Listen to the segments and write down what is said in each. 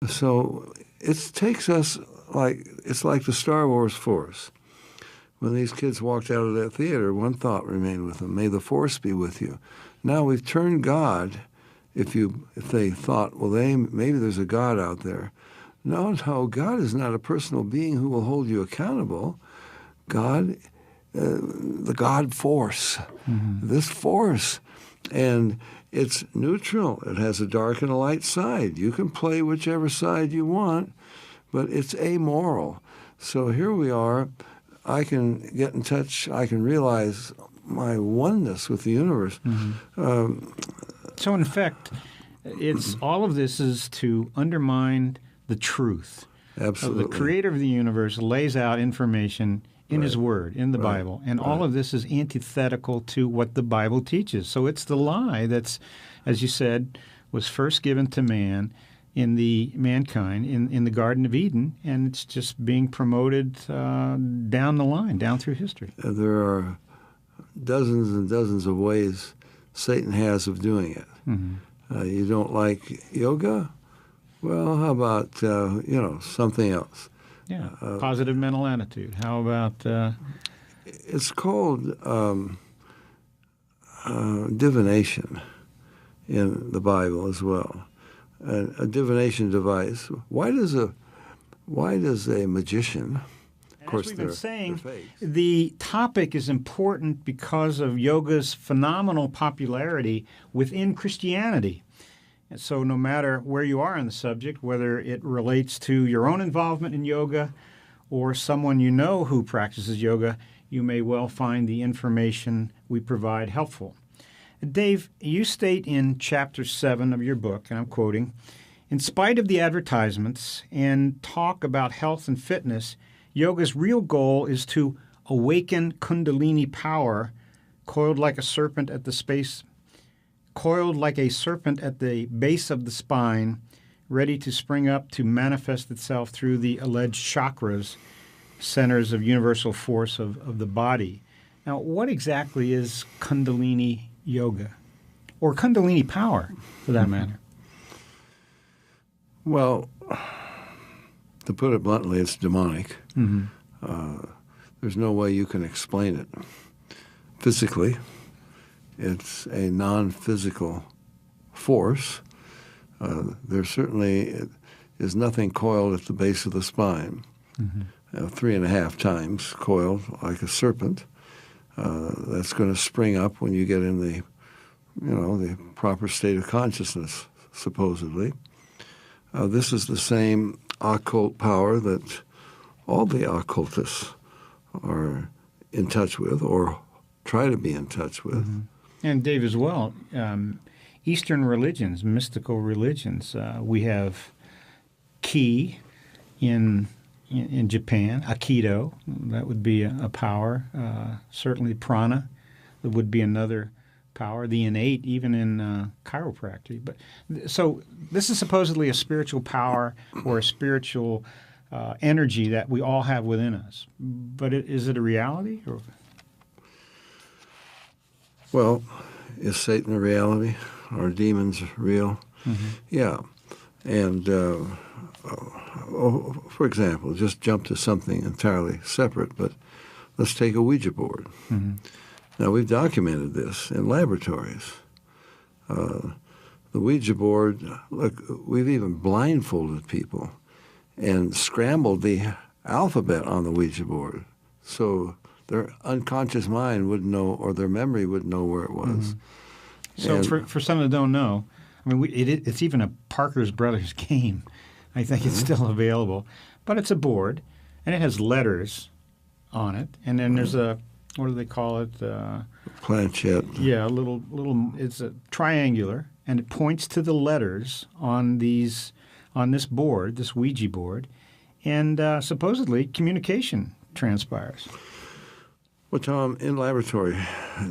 So it takes us it's like the Star Wars Force. When these kids walked out of that theater, one thought remained with them: "May the Force be with you." Now we've turned God. If they thought, well, maybe there's a God out there. No, God is not a personal being who will hold you accountable. God, the God force, this force, and it's neutral. It has a dark and a light side. You can play whichever side you want, but it's amoral. So here we are. I can get in touch. I can realize my oneness with the universe. So in effect, it's all of this is to undermine the truth. Absolutely. So the creator of the universe lays out information in his word, in the Bible, and all of this is antithetical to what the Bible teaches. So it's the lie that's, as you said, was first given to mankind in the Garden of Eden, and it's just being promoted down the line, down through history. There are dozens and dozens of ways Satan has of doing it. You don't like yoga? Well, how about something else? Yeah, positive mental attitude. How about? It's called divination in the Bible as well. A divination device. Why does a magician? Of course, as we've been saying, the topic is important because of yoga's phenomenal popularity within Christianity. And so no matter where you are in the subject, whether it relates to your own involvement in yoga or someone you know who practices yoga, you may well find the information we provide helpful. Dave, you state in Chapter 7 of your book, and I'm quoting, "In spite of the advertisements and talk about health and fitness, yoga's real goal is to awaken Kundalini power coiled like a serpent at the base of the spine, ready to spring up to manifest itself through the alleged chakras, centers of universal force of the body." Now, what exactly is Kundalini yoga, or Kundalini power, for that matter? Well, to put it bluntly, it's demonic. There's no way you can explain it physically. It's a non-physical force. There certainly is nothing coiled at the base of the spine, 3.5 times coiled like a serpent. That's going to spring up when you get in the proper state of consciousness, supposedly. This is the same occult power that all the occultists are in touch with or try to be in touch with. And Dave, as well, Eastern religions, mystical religions, we have Ki in Japan, Aikido, that would be a power. Certainly prana, that would be another power. The innate, even in chiropractic. So this is supposedly a spiritual power or a spiritual energy that we all have within us. But is it a reality? Or? Well, is Satan a reality? Are demons real? Yeah. And for example, just jump to something entirely separate, but let's take a Ouija board. Now, we've documented this in laboratories. The Ouija board, look, we've even blindfolded people and scrambled the alphabet on the Ouija board so their unconscious mind wouldn't know, or their memory wouldn't know where it was. So for some that don't know, I mean, it's even a Parker's Brothers game. I think it's still available. But it's a board, and it has letters on it. And then there's a, what do they call it? Planchette. Yeah, little. It's a triangular, and it points to the letters on this board, this Ouija board, and supposedly communication transpires. Well, Tom, in laboratory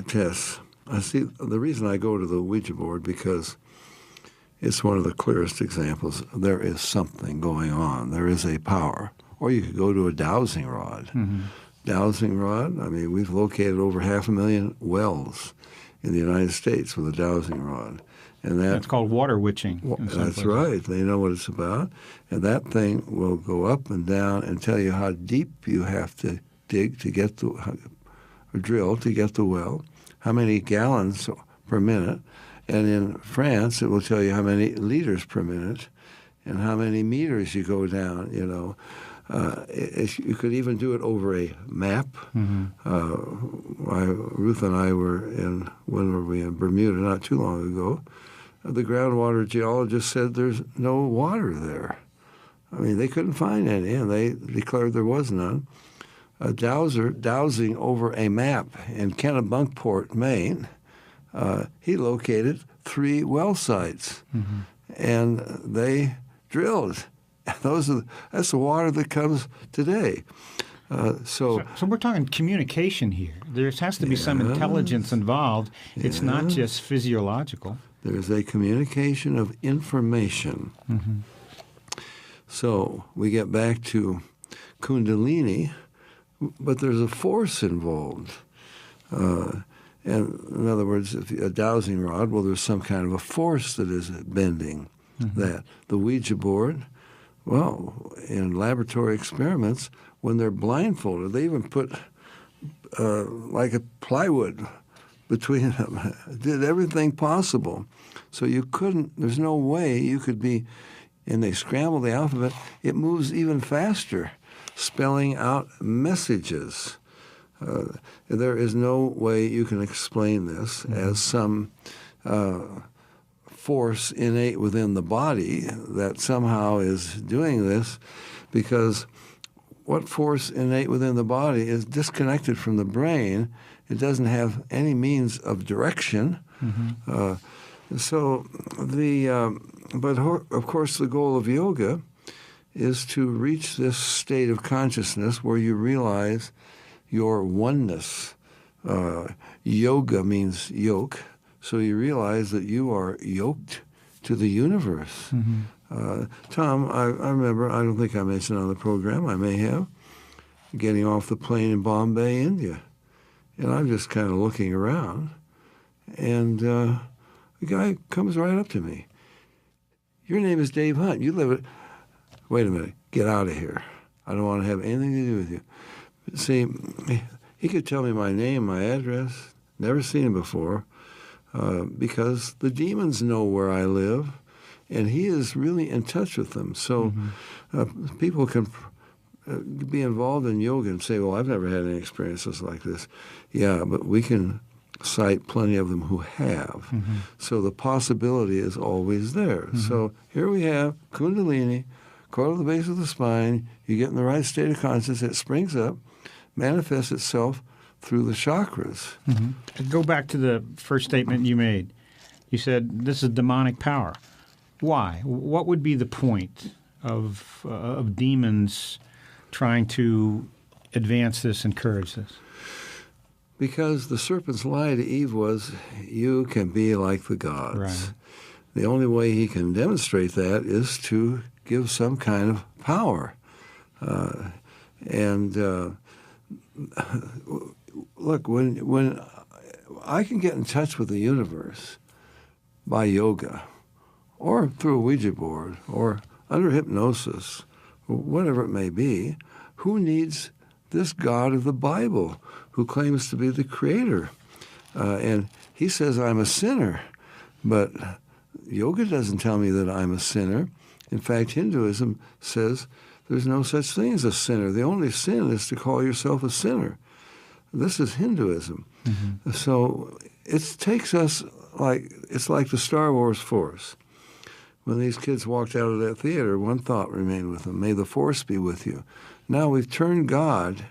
tests, I see the reason I go to the Ouija board because it's one of the clearest examples. There is something going on. There is a power. Or you could go to a dowsing rod. Dowsing rod, I mean, we've located over 500,000 wells in the United States with a dowsing rod. And that's called water witching. That's right. They know what it's about. And that thing will go up and down and tell you how deep you have to dig to get or drill to get the well, how many gallons per minute. And in France, it will tell you how many liters per minute and how many meters you go down, you know. You could even do it over a map. Ruth and I when were we in Bermuda not too long ago. The groundwater geologist said there's no water there. I mean, they couldn't find any, and they declared there was none. A dowsing over a map in Kennebunkport, Maine, he located 3 well sites, and they drilled. That's the water that comes today. So we're talking communication here. There has to be some intelligence involved. It's not just physiological. There's a communication of information. So we get back to Kundalini, but there's a force involved. And in other words, if a dowsing rod, well, there's some kind of a force that is bending that. The Ouija board, well, in laboratory experiments, when they're blindfolded, they even put like a plywood between them, did everything possible. So there's no way you could be, and they scramble the alphabet, it moves even faster, spelling out messages. There is no way you can explain this as some force innate within the body that somehow is doing this, because what force innate within the body is disconnected from the brain. It doesn't have any means of direction. But of course the goal of yoga is to reach this state of consciousness where you realize your oneness. Yoga means yoke, so you realize that you are yoked to the universe. Tom, I remember, I don't think I mentioned on the program, I may have, getting off the plane in Bombay, India. And I'm just kind of looking around, and the guy comes right up to me. Your name is Dave Hunt. You live at... Wait a minute. Get out of here. I don't want to have anything to do with you. See, he could tell me my name, my address. Never seen him before, because the demons know where I live, and he is really in touch with them. So people can be involved in yoga and say, well, I've never had any experiences like this. Yeah, but we can cite plenty of them who have. So the possibility is always there. So here we have Kundalini, coil to the base of the spine. You get in the right state of consciousness, it springs up, manifests itself through the chakras. Go back to the first statement you made. You said this is demonic power. Why? What would be the point of demons trying to advance this, encourage this? Because the serpent's lie to Eve was, you can be like the gods. Right. The only way he can demonstrate that is to give some kind of power. Look, when I can get in touch with the universe by yoga, or through a Ouija board, or under hypnosis, or whatever it may be, who needs this God of the Bible who claims to be the creator? And he says I'm a sinner, but yoga doesn't tell me that I'm a sinner. In fact, Hinduism says there's no such thing as a sinner. The only sin is to call yourself a sinner. This is Hinduism. So it takes us it's like the Star Wars Force. When these kids walked out of that theater, one thought remained with them: may the Force be with you. Now we've turned God,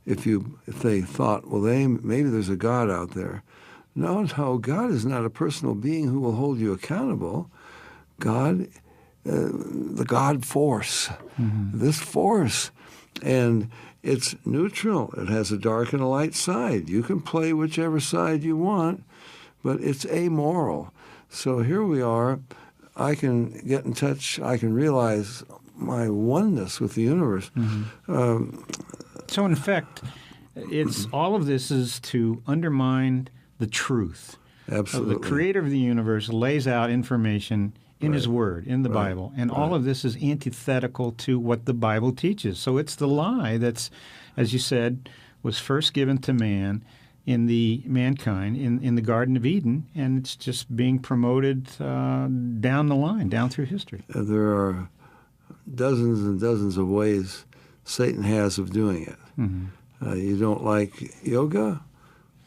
if they thought, well, maybe there's a God out there. No, God is not a personal being who will hold you accountable. God, the God force, this force, and it's neutral. It has a dark and a light side. You can play whichever side you want, but it's amoral. So here we are. I can get in touch. I can realize my oneness with the universe. So in effect, it's all of this is to undermine the truth. Absolutely. The creator of the universe lays out information in his word, in the Bible, and all of this is antithetical to what the Bible teaches. So it's the lie that's, as you said, was first given to mankind in the Garden of Eden, and it's just being promoted down the line, down through history. There are dozens and dozens of ways Satan has of doing it. Mm-hmm. You don't like yoga?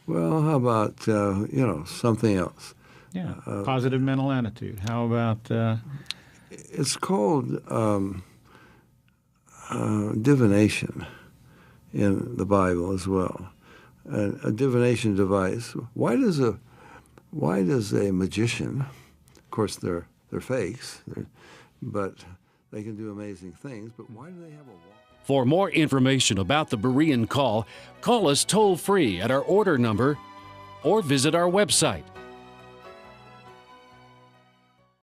Well, how about something else? Yeah, positive mental attitude. How about? It's called divination in the Bible as well. A divination device. Why does a magician? Of course, they're fakes, but they can do amazing things. But why do they have a wall? For more information about the Berean call us toll-free at our order number or visit our website